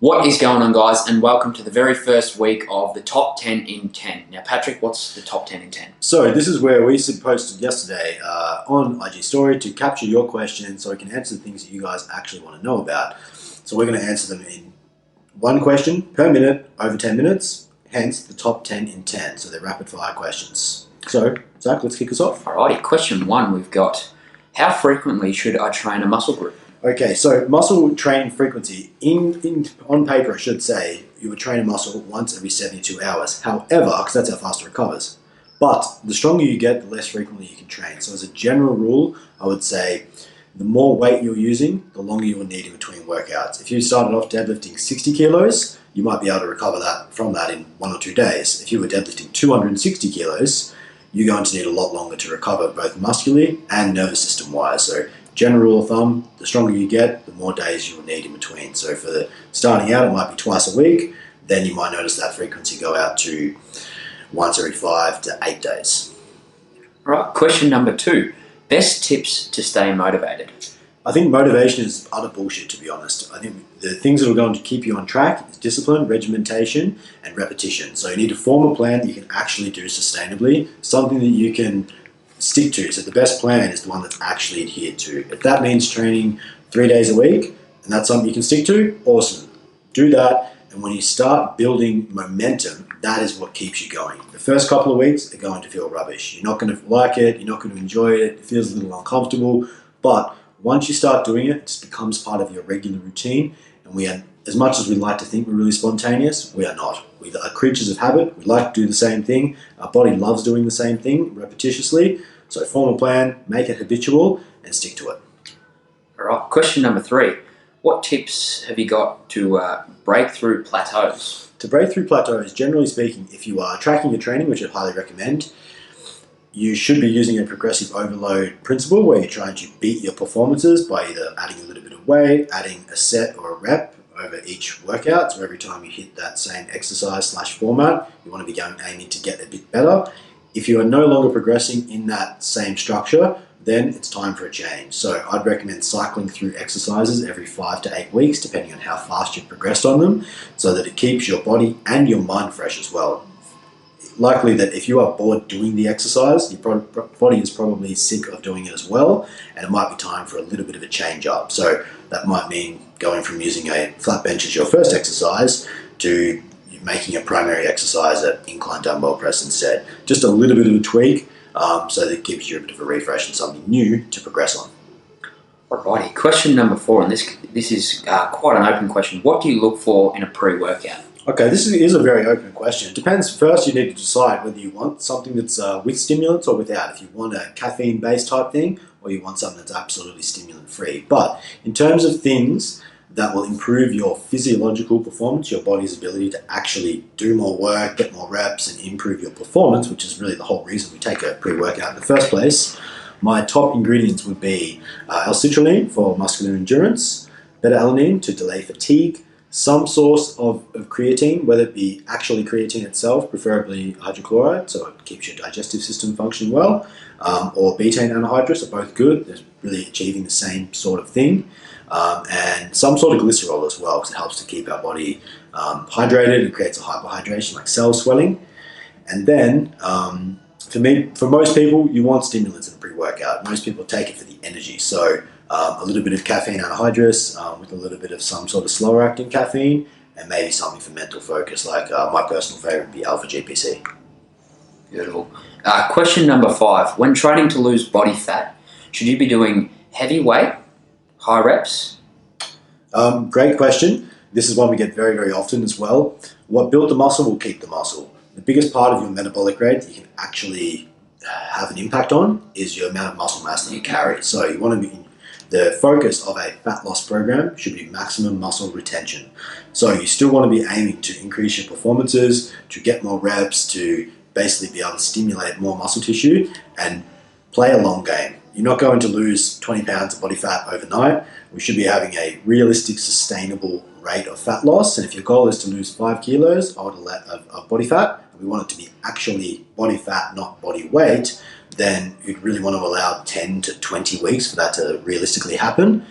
What is going on, guys, and welcome to the very first week of the top 10 in 10. Now, Patrick, what's the top 10 in 10? So this is where we posted yesterday on IG Story to capture your questions so we can answer the things that you guys actually want to know about. So we're going to answer them in one question per minute over 10 minutes, hence the top 10 in 10. So they're rapid fire questions. So, Zach, let's kick us off. Alrighty, question one we've got, how frequently should I train a muscle group? Okay, so muscle training frequency, on paper I should say, you would train a muscle once every 72 hours. However, because that's how fast it recovers. But the stronger you get, the less frequently you can train. So as a general rule, I would say the more weight you're using, the longer you will need in between workouts. If you started off deadlifting 60 kilos, you might be able to recover from that in 1 or 2 days. If you were deadlifting 260 kilos, you're going to need a lot longer to recover, both muscularly and nervous system wise. So general rule of thumb, the stronger you get, the more days you will need in between. So for starting out, it might be twice a week. Then you might notice that frequency go out to once every 5 to 8 days. All right, question number two, best tips to stay motivated. I think motivation is utter bullshit, to be honest. I think the things that are going to keep you on track is discipline, regimentation, and repetition. So you need to form a plan that you can actually do sustainably, something that you can stick to. So the best plan is the one that's actually adhered to. If that means training 3 days a week, and that's something you can stick to, awesome. Do that, and when you start building momentum, that is what keeps you going. The first couple of weeks are going to feel rubbish. You're not going to like it, you're not going to enjoy it, it feels a little uncomfortable, but once you start doing it, it just becomes part of your regular routine, and we are, as much as we like to think we're really spontaneous, we are not. We are creatures of habit. We like to do the same thing. Our body loves doing the same thing repetitiously. So form a plan, make it habitual, and stick to it. All right, question number three, what tips have you got to break through plateaus? To break through plateaus, generally speaking, if you are tracking your training, which I highly recommend, you should be using a progressive overload principle where you're trying to beat your performances by either adding a little bit of weight, adding a set or a rep over each workout. So every time you hit that same exercise / format, you want to be aiming to get a bit better. If you are no longer progressing in that same structure, then it's time for a change. So I'd recommend cycling through exercises every 5 to 8 weeks, depending on how fast you've progressed on them, so that it keeps your body and your mind fresh as well. Likely that if you are bored doing the exercise, your body is probably sick of doing it as well, and it might be time for a little bit of a change up. So that might mean going from using a flat bench as your first exercise to making a primary exercise at incline dumbbell press instead. Just a little bit of a tweak, so that it gives you a bit of a refresh and something new to progress on. Alrighty, question number four, and this is quite an open question. What do you look for in a pre-workout? Okay, this is a very open question. It depends. First, you need to decide whether you want something that's with stimulants or without. If you want a caffeine-based type thing, or you want something that's absolutely stimulant-free. But in terms of things that will improve your physiological performance, your body's ability to actually do more work, get more reps, and improve your performance, which is really the whole reason we take a pre-workout in the first place, my top ingredients would be L-citrulline for muscular endurance, beta-alanine to delay fatigue, some source of creatine, whether it be actually creatine itself, preferably hydrochloride, so it keeps your digestive system functioning well, or betaine anhydrous are both good. They're really achieving the same sort of thing. And some sort of glycerol as well, because it helps to keep our body hydrated. It creates a hyperhydration like cell swelling. And then, for most people, you want stimulants in a pre-workout. Most people take it for the energy. So a little bit of caffeine anhydrous with a little bit of some sort of slower acting caffeine, and maybe something for mental focus, like my personal favorite would be alpha GPC. Beautiful. Question number five, when training to lose body fat, should you be doing heavy weight, high reps? Great question. This is one we get very, very often as well. What built the muscle will keep the muscle. The biggest part of your metabolic rate that you can actually have an impact on is your amount of muscle mass that you carry. So you want to be, the focus of a fat loss program should be maximum muscle retention. So you still want to be aiming to increase your performances, to get more reps, to basically be able to stimulate more muscle tissue and play a long game. You're not going to lose 20 pounds of body fat overnight. We should be having a realistic, sustainable rate of fat loss. And if your goal is to lose 5 kilos of body fat, and we want it to be actually body fat, not body weight, then you'd really want to allow 10 to 20 weeks for that to realistically happen.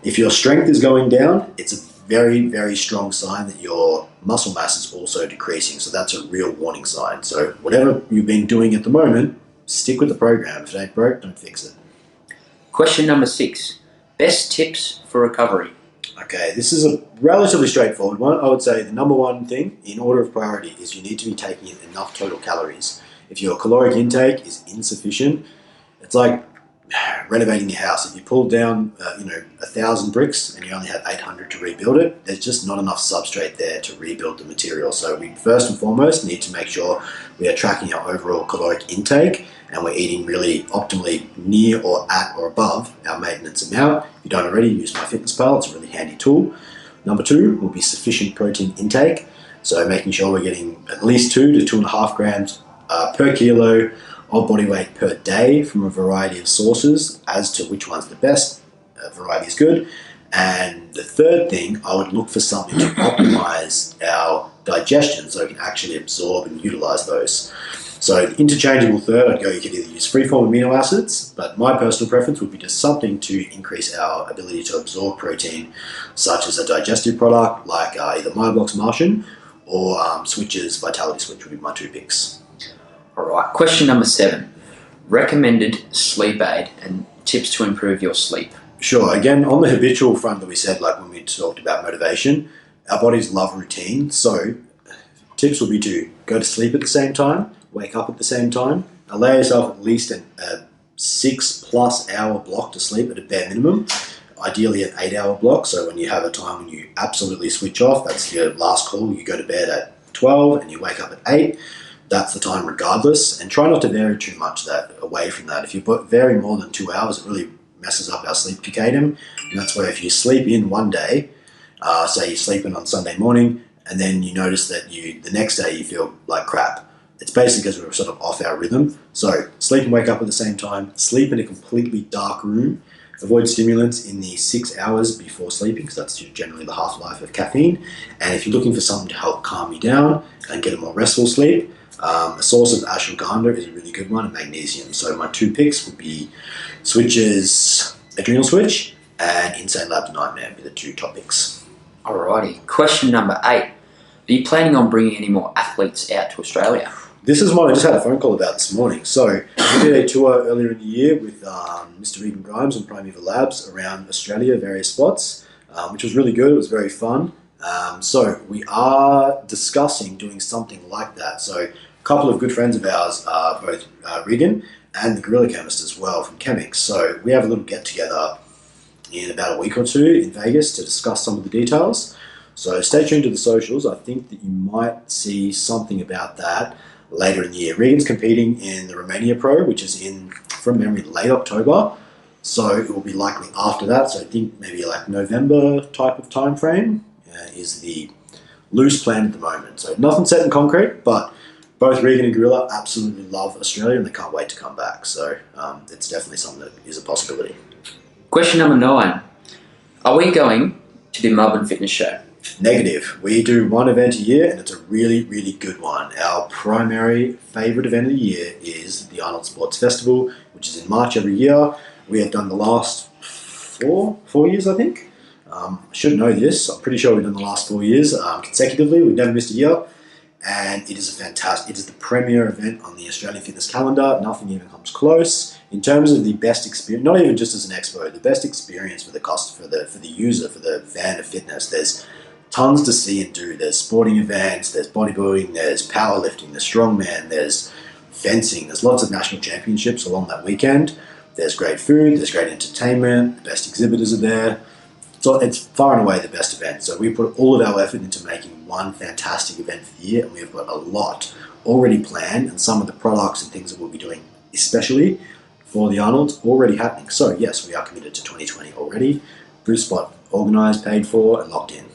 If your strength is going down, it's a very, very strong sign that your muscle mass is also decreasing. So that's a real warning sign. So whatever you've been doing at the moment, stick with the program. If it ain't broke, don't fix it. Question number 6. Best tips for recovery. Okay, this is a relatively straightforward one. I would say the number one thing in order of priority is you need to be taking in enough total calories. If your caloric intake is insufficient, it's like renovating your house. If you pull down 1,000 bricks and you only have 800 to rebuild it, there's just not enough substrate there to rebuild the material. So we first and foremost need to make sure we are tracking our overall caloric intake and we're eating really optimally near or at or above our maintenance amount. If you don't already, use MyFitnessPal. It's a really handy tool. Number 2 will be sufficient protein intake. So making sure we're getting at least 2 to 2.5 grams per kilo of body weight per day from a variety of sources. As to which one's the best, variety is good. And the third thing, I would look for something to optimize our digestion so we can actually absorb and utilize those. So the interchangeable third, you could either use free-form amino acids, but my personal preference would be just something to increase our ability to absorb protein, such as a digestive product like either MyBlock's Martian or Switch's Vitality Switch would be my 2 picks. All right. Question number 7. Recommended sleep aid and tips to improve your sleep. Sure. Again, on the habitual front that we said, like when we talked about motivation, our bodies love routine. So tips would be to go to sleep at the same time, wake up at the same time, allow yourself at least a 6+ hour block to sleep at a bare minimum, ideally an 8-hour block. So when you have a time when you absolutely switch off, that's your last call, you go to bed at 12 and you wake up at 8. That's the time regardless, and try not to vary too much away from that. If you vary more than 2 hours, it really messes up our sleep circadian, and that's where if you sleep in one day, say you sleep in on Sunday morning, and then you notice that the next day you feel like crap, it's basically because we're sort of off our rhythm. So sleep and wake up at the same time, sleep in a completely dark room, avoid stimulants in the 6 hours before sleeping, because that's generally the half-life of caffeine, and if you're looking for something to help calm you down and get a more restful sleep, a source of ashwagandha is a really good one, and magnesium. So my 2 picks would be Switch's Adrenal Switch and Insane Labs Nightmare would be the 2 topics. Alrighty. Question number 8. Are you planning on bringing any more athletes out to Australia? This is one I just had a phone call about this morning. So we did a tour earlier in the year with Mr. Regan Grimes and Primeval Labs around Australia, various spots, which was really good. It was very fun. So we are discussing doing something like that. So a couple of good friends of ours, both Regan and the Gorilla Chemist as well from Chemix. So we have a little get together in about a week or 2 in Vegas to discuss some of the details. So stay tuned to the socials. I think that you might see something about that later in the year. Regan's competing in the Romania Pro, which is in, from memory, late October. So it will be likely after that. So I think maybe like November type of time frame is the loose plan at the moment. So nothing set in concrete, but both Regan and Gorilla absolutely love Australia and they can't wait to come back. So it's definitely something that is a possibility. Question number 9. Are we going to the Melbourne Fitness Show? Negative. We do one event a year and it's a really, really good one. Our primary favourite event of the year is the Arnold Sports Festival, which is in March every year. We have done the last four years, I think. I should know this. I'm pretty sure we've done the last 4 years consecutively. We've never missed a year. And it is it is the premier event on the Australian fitness calendar. Nothing even comes close. In terms of the best experience, not even just as an expo, the best experience for the user, for the fan of fitness, there's tons to see and do. There's sporting events, there's bodybuilding, there's powerlifting, there's strongman, there's fencing. There's lots of national championships along that weekend. There's great food, there's great entertainment, the best exhibitors are there. So it's far and away the best event. So we put all of our effort into making one fantastic event for the year, and we've got a lot already planned, and some of the products and things that we'll be doing, especially for the Arnold's, already happening. So yes, we are committed to 2020 already. Booth spot organised, paid for, and locked in.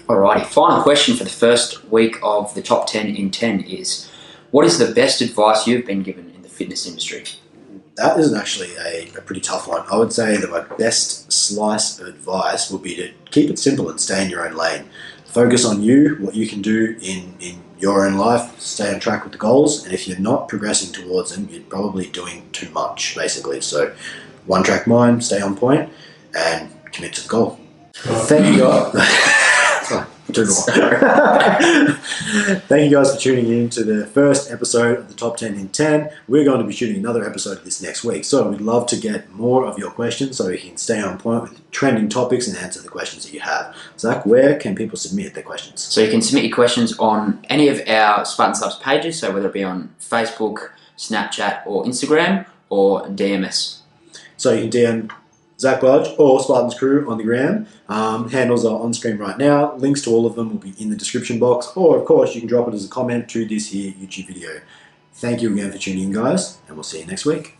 Alrighty, final question for the first week of the top 10 in 10 is, what is the best advice you've been given in the fitness industry? That is actually a pretty tough one. I would say that my best slice of advice would be to keep it simple and stay in your own lane. Focus on you, what you can do in your own life, stay on track with the goals, and if you're not progressing towards them, you're probably doing too much, basically. So one track mind, stay on point, and commit to the goal. Thank you. 2 to 1. Thank you guys for tuning in to the first episode of the Top 10 in 10. We're going to be shooting another episode of this next week. So we'd love to get more of your questions so we can stay on point with trending topics and answer the questions that you have. Zach, where can people submit their questions? So you can submit your questions on any of our Spartansuppz pages, so whether it be on Facebook, Snapchat or Instagram, or DMS. So you can DM Zach Budge or Spartan's Crew on the gram. Handles are on screen right now. Links to all of them will be in the description box, or of course you can drop it as a comment to this here YouTube video. Thank you again for tuning in, guys, and we'll see you next week.